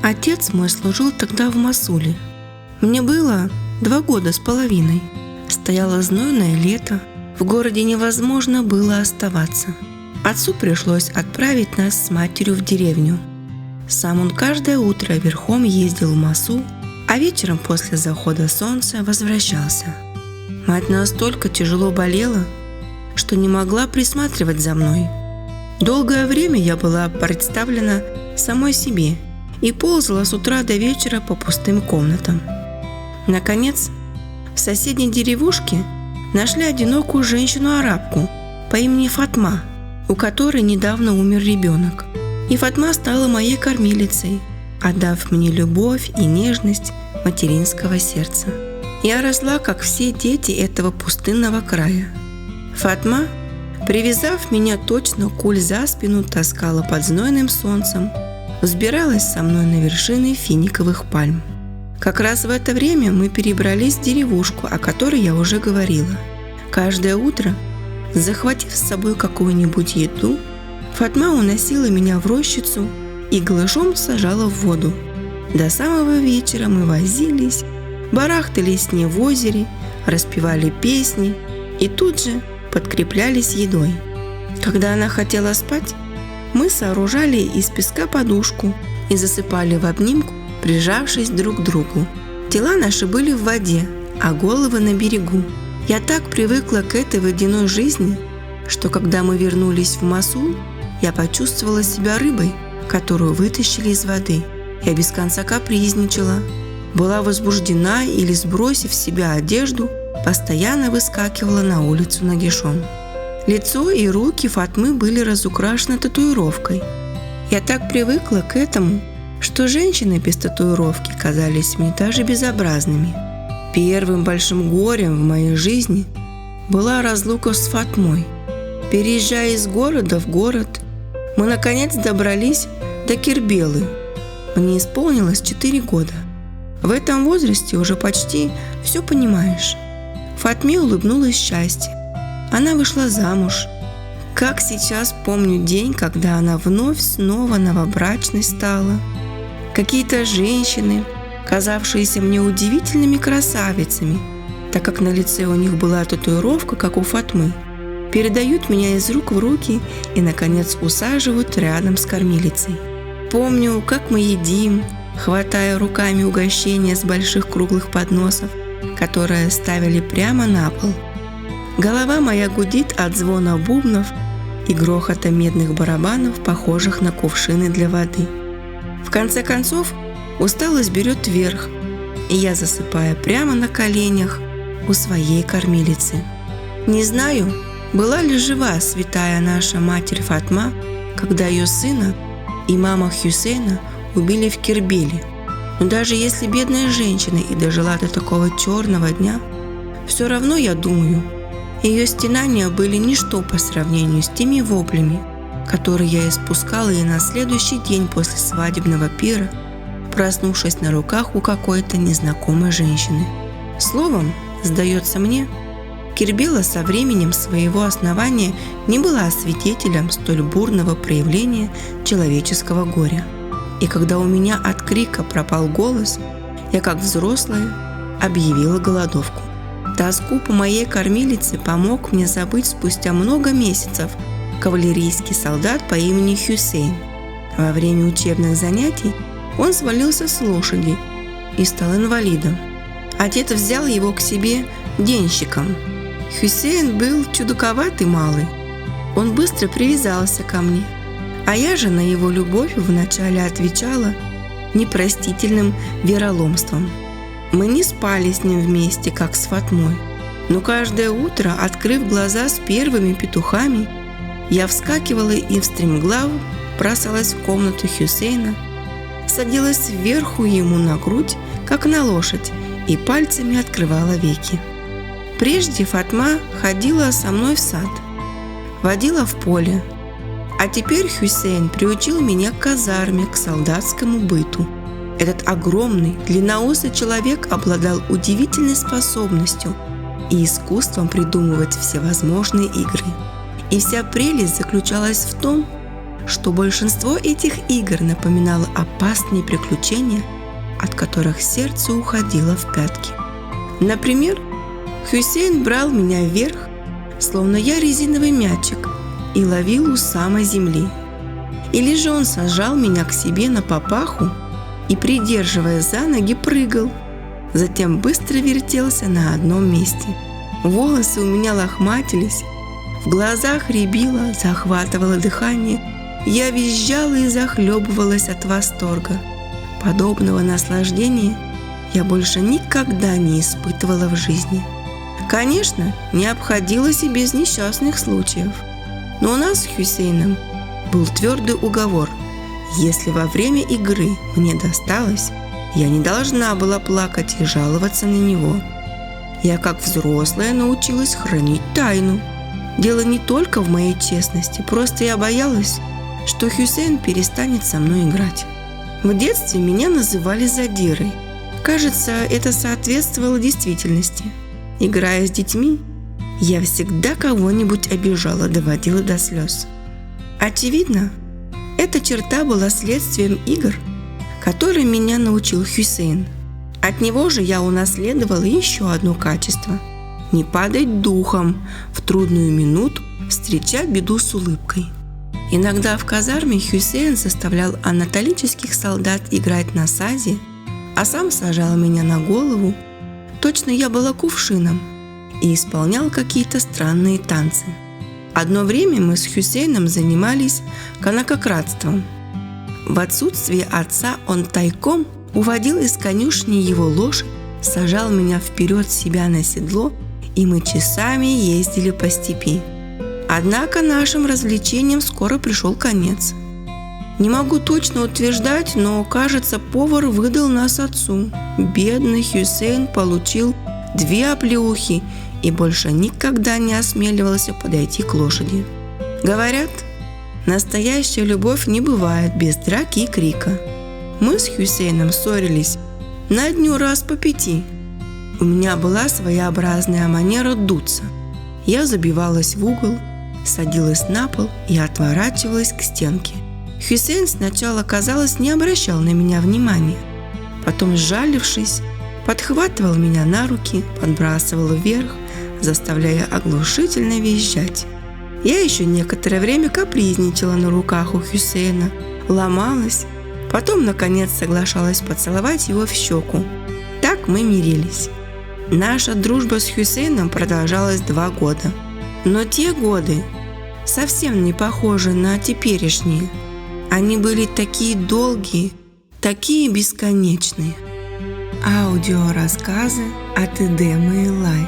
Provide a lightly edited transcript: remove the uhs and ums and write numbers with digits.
Отец мой служил тогда в Мосуле. Мне было 2 года с половиной. Стояло знойное лето, в городе невозможно было оставаться. Отцу пришлось отправить нас с матерью в деревню. Сам он каждое утро верхом ездил в Мосул, а вечером после захода солнца возвращался. Мать настолько тяжело болела, что не могла присматривать за мной. Долгое время я была представлена самой себе и ползала с утра до вечера по пустым комнатам. Наконец, в соседней деревушке нашли одинокую женщину-арабку по имени Фатма, у которой недавно умер ребенок. И Фатма стала моей кормилицей, отдав мне любовь и нежность материнского сердца. Я росла, как все дети этого пустынного края. Фатма, привязав меня точно куль за спину, таскала под знойным солнцем, взбиралась со мной на вершины финиковых пальм. Как раз в это время мы перебрались в деревушку, о которой я уже говорила. Каждое утро, захватив с собой какую-нибудь еду, Фатма уносила меня в рощицу и голышом сажала в воду. До самого вечера мы возились, барахтались с ней в озере, распевали песни и тут же подкреплялись едой. Когда она хотела спать, мы сооружали из песка подушку и засыпали в обнимку, прижавшись друг к другу. Тела наши были в воде, а головы на берегу. Я так привыкла к этой водяной жизни, что когда мы вернулись в Мосул, я почувствовала себя рыбой, которую вытащили из воды. Я без конца капризничала, была возбуждена или, сбросив с себя одежду, постоянно выскакивала на улицу нагишом. Лицо и руки Фатмы были разукрашены татуировкой. Я так привыкла к этому, что женщины без татуировки казались мне даже безобразными. Первым большим горем в моей жизни была разлука с Фатмой. Переезжая из города в город, мы наконец добрались до Кербелы. Мне исполнилось 4 года. В этом возрасте уже почти все понимаешь. Фатме улыбнулось счастье. Она вышла замуж. Как сейчас помню день, когда она вновь снова новобрачной стала. Какие-то женщины, казавшиеся мне удивительными красавицами, так как на лице у них была татуировка, как у Фатмы, передают меня из рук в руки и, наконец, усаживают рядом с кормилицей. Помню, как мы едим, хватая руками угощения с больших круглых подносов, которые ставили прямо на пол. Голова моя гудит от звона бубнов и грохота медных барабанов, похожих на кувшины для воды. В конце концов, усталость берет верх, и я засыпаю прямо на коленях у своей кормилицы. Не знаю, была ли жива святая наша матерь Фатма, когда ее сына, имама Хюсейна, убили в Кербеле. Но даже если бедная женщина и дожила до такого черного дня, все равно, я думаю, ее стенания были ничто по сравнению с теми воплями, которые я испускала и на следующий день после свадебного пира, проснувшись на руках у какой-то незнакомой женщины. Словом, сдается мне, Кербела со временем своего основания не была свидетелем столь бурного проявления человеческого горя. И когда у меня от крика пропал голос, я, как взрослая, объявила голодовку. Тоску по моей кормилице помог мне забыть спустя много месяцев кавалерийский солдат по имени Хюсейн. Во время учебных занятий он свалился с лошади и стал инвалидом. Отец взял его к себе денщиком. Хюсейн был чудаковатый малый. Он быстро привязался ко мне, а я же на его любовь вначале отвечала непростительным вероломством. Мы не спали с ним вместе, как с Фатмой, но каждое утро, открыв глаза с первыми петухами, я вскакивала и встремглав бросалась в комнату Хюсейна, садилась сверху ему на грудь, как на лошадь, и пальцами открывала веки. Прежде Фатма ходила со мной в сад, водила в поле, а теперь Хюсейн приучил меня к казарме, к солдатскому быту. Этот огромный, длинноусый человек обладал удивительной способностью и искусством придумывать всевозможные игры. И вся прелесть заключалась в том, что большинство этих игр напоминало опасные приключения, от которых сердце уходило в пятки. Например, Хюсейн брал меня вверх, словно я резиновый мячик, и ловил у самой земли. Или же он сажал меня к себе на папаху и, придерживая за ноги, прыгал, затем быстро вертелся на одном месте. Волосы у меня лохматились, в глазах рябило, захватывало дыхание, я визжала и захлебывалась от восторга. Подобного наслаждения я больше никогда не испытывала в жизни. Конечно, не обходилось и без несчастных случаев. Но у нас с Хюсейном был твердый уговор: если во время игры мне досталось, я не должна была плакать и жаловаться на него. Я, как взрослая, научилась хранить тайну. Дело не только в моей честности, просто я боялась, что Хюсейн перестанет со мной играть. В детстве меня называли задирой. Кажется, это соответствовало действительности. Играя с детьми, я всегда кого-нибудь обижала, доводила до слез. Очевидно, эта черта была следствием игр, которым меня научил Хюсейн. От него же я унаследовала еще одно качество – не падать духом, в трудную минуту встречать беду с улыбкой. Иногда в казарме Хюсейн заставлял анатолических солдат играть на сазе, а сам сажал меня на голову, точно я была кувшином, и исполнял какие-то странные танцы. Одно время мы с Хюсейном занимались канакократством. В отсутствие отца он тайком уводил из конюшни его лошадь, сажал меня вперед себя на седло, и мы часами ездили по степи. Однако нашим развлечениям скоро пришел конец. Не могу точно утверждать, но, кажется, повар выдал нас отцу. Бедный Хюсейн получил 2 оплеухи и больше никогда не осмеливался подойти к лошади. Говорят, настоящая любовь не бывает без драки и крика. Мы с Хюсейном ссорились на дню раз по 5. У меня была своеобразная манера дуться. Я забивалась в угол, садилась на пол и отворачивалась к стенке. Хюсейн сначала, казалось, не обращал на меня внимания. Потом, сжалившись, подхватывал меня на руки, подбрасывал вверх, заставляя оглушительно визжать. Я еще некоторое время капризничала на руках у Хюсейна, ломалась, потом, наконец, соглашалась поцеловать его в щеку. Так мы мирились. Наша дружба с Хюсейном продолжалась 2 года. Но те годы совсем не похожи на теперешние. Они были такие долгие, такие бесконечные. Аудиорассказы от Эдемы Элай.